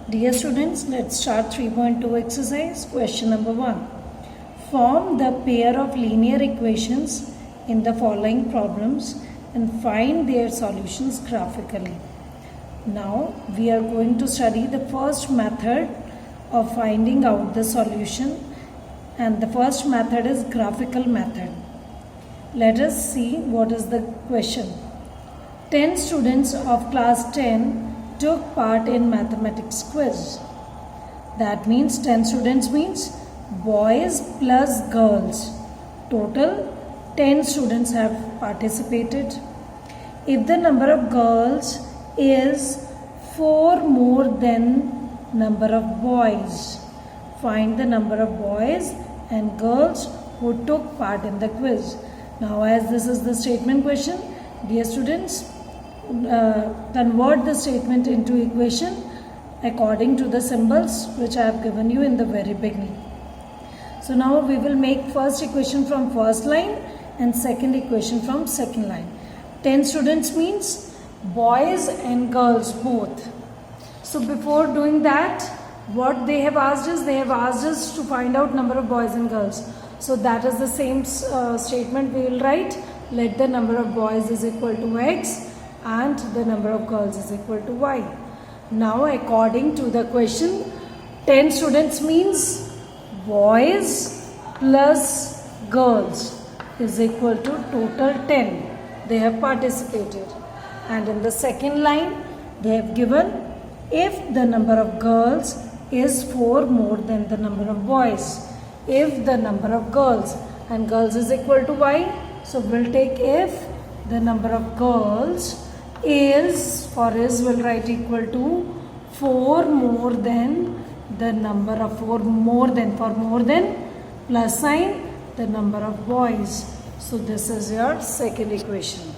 Dear students, let's start 3.2 exercise. Question number 1. Form the pair of linear equations in the following problems and find their solutions graphically. Now we are going to study the first method of finding out the solution, and the first method is graphical method. Let us see what is the question. 10 students of class 10 took part in mathematics quiz. That means 10 students means boys plus girls. Total 10 students have participated. If the number of girls is 4 more than number of boys, find the number of boys and girls who took part in the quiz. Now, as this is the statement question, dear students, convert the statement into equation according to the symbols which I have given you in the very beginning. So now we will make first equation from first line and second equation from second line. 10 students means boys and girls both. So before doing that, what they have asked is, they have asked us to find out number of boys and girls. So that is the same statement we will write. Let the number of boys is equal to x and the number of girls is equal to y. Now according to the question, 10 students means boys plus girls is equal to total 10. They have participated. And in the second line, they have given if the number of girls is 4 more than the number of boys. If the number of girls and girls is equal to y, so we'll take if the number of girls is, for is we'll write equal to 4 more than the number of 4 more than, for more than plus sign the number of boys. So this is your second equation.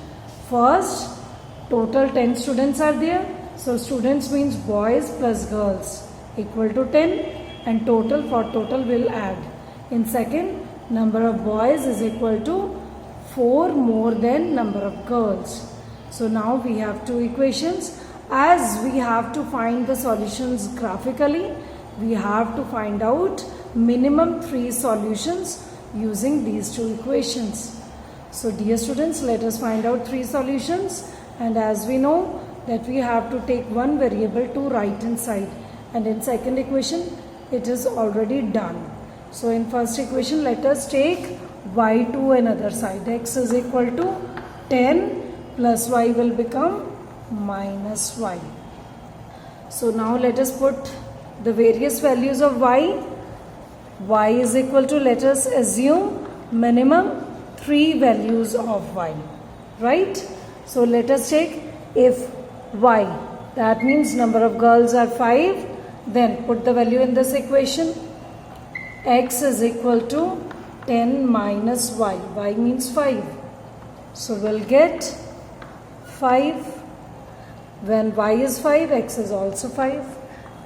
First, total 10 students are there. So students means boys plus girls equal to 10, and total, for total will add. In second, number of boys is equal to 4 more than number of girls. So now we have two equations. As we have to find the solutions graphically, we have to find out minimum 3 solutions using these two equations. So dear students, let us find out 3 solutions. And as we know that we have to take one variable to right hand side, and in second equation it is already done. So in first equation, let us take y to another side. X is equal to 10 plus y will become minus y. So now let us put the various values of y. Y is equal to, let us assume minimum 3 values of y, right? So let us take if y, that means number of girls are 5, then put the value in this equation. X is equal to 10 minus y. Y means 5. So we'll get 5. When y is 5, x is also 5.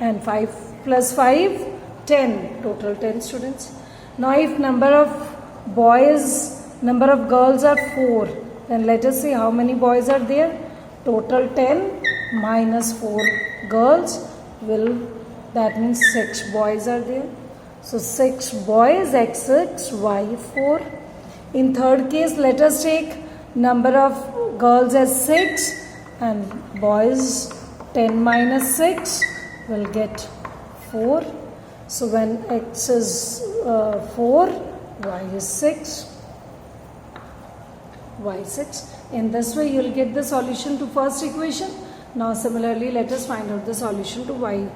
And 5 plus 5, 10. Total 10 students. Now if number of girls are 4, then let us see how many boys are there. Total 10 minus 4 girls will, that means 6 boys are there. So 6 boys, x 6, y 4. In third case, let us take number of girls as 6 and boys 10 minus 6 will get 4. So when x is 4, y is 6, y 6. In this way you will get the solution to first equation. Now similarly, let us find out the solution to y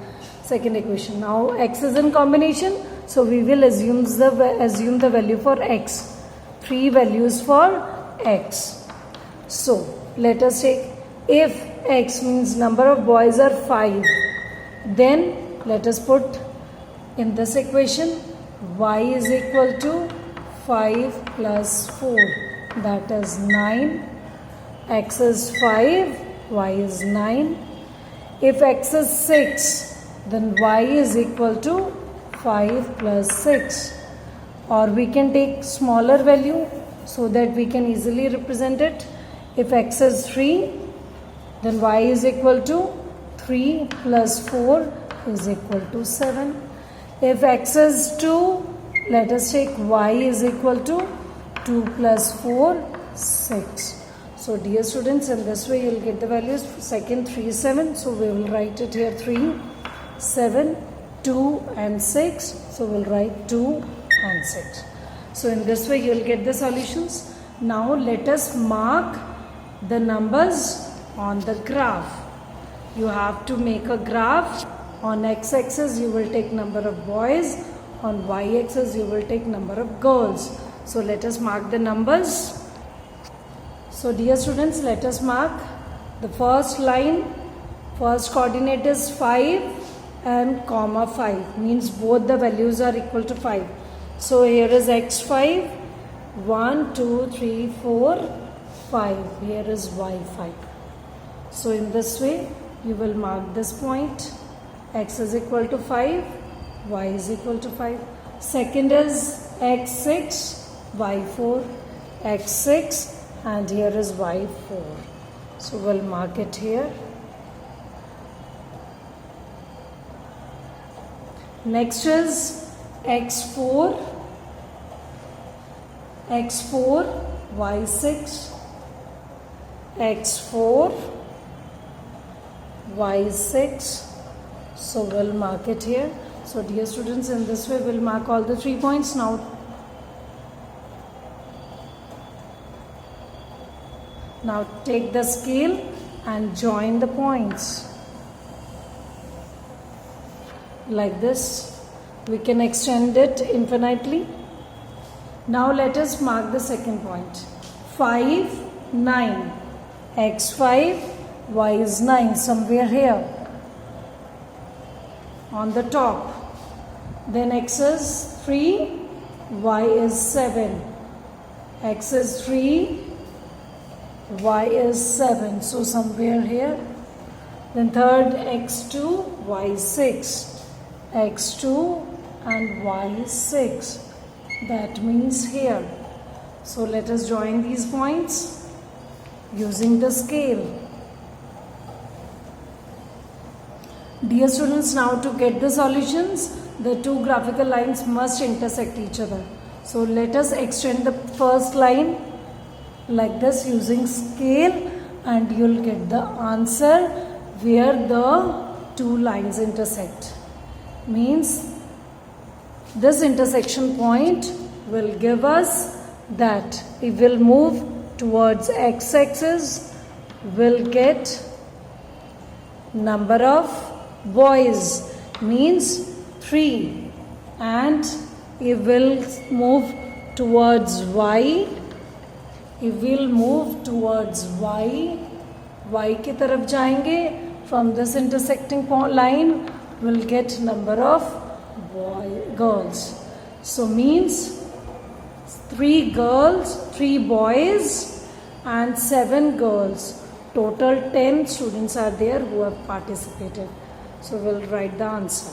second equation. Now x is in combination, so we will assume the value for x. 3 values for x. So let us take if x means number of boys are 5, then let us put in this equation y is equal to 5 plus 4, that is 9. X is 5, y is 9. If x is 6, then y is equal to 5 plus 6. Or we can take smaller value so that we can easily represent it. If x is 3, then y is equal to 3 plus 4, is equal to 7. If x is 2, let us take y is equal to 2 plus 4, 6. So dear students, in this way you will get the values. Second 3, 7. So we will write it here 3, 7, 2 and 6. So we will write 2 and 6. So in this way you will get the solutions. Now let us mark the numbers on the graph. You have to make a graph. On x-axis you will take number of boys. On y-axis you will take number of girls. So let us mark the numbers. So dear students, let us mark the first line. First coordinate is 5 and comma 5. Means both the values are equal to 5. So here is x5. 1, 2, 3, 4, 5. Here is y5. So in this way you will mark this point. X is equal to 5. Y is equal to 5. Second is x6. Y4. X6. And here is y4. So we'll mark it here. Next is x4, x4, y6, x4, y6. So we'll mark it here. So dear students, in this way we'll mark all the 3 points. Now take the scale and join the points. Like this. We can extend it infinitely. Now let us mark the second point. 5, 9. x5, y is 9. Somewhere here. On the top. Then x is 3, y is 7. X is 3, y is 7. So somewhere here. Then third x2, y 6. x2 and y 6. That means here. So let us join these points using the scale. Dear students, now to get the solutions, the two graphical lines must intersect each other. So let us extend the first line like this using scale, and you will get the answer where the two lines intersect. Means this intersection point will give us that if we'll move towards x-axis, we'll get number of boys, means 3, and if we'll move towards y, y की तरफ जाएंगे, from this intersecting line we'll get number of girls. So means 3 boys and 7 girls. Total 10 students are there who have participated. So we'll write the answer.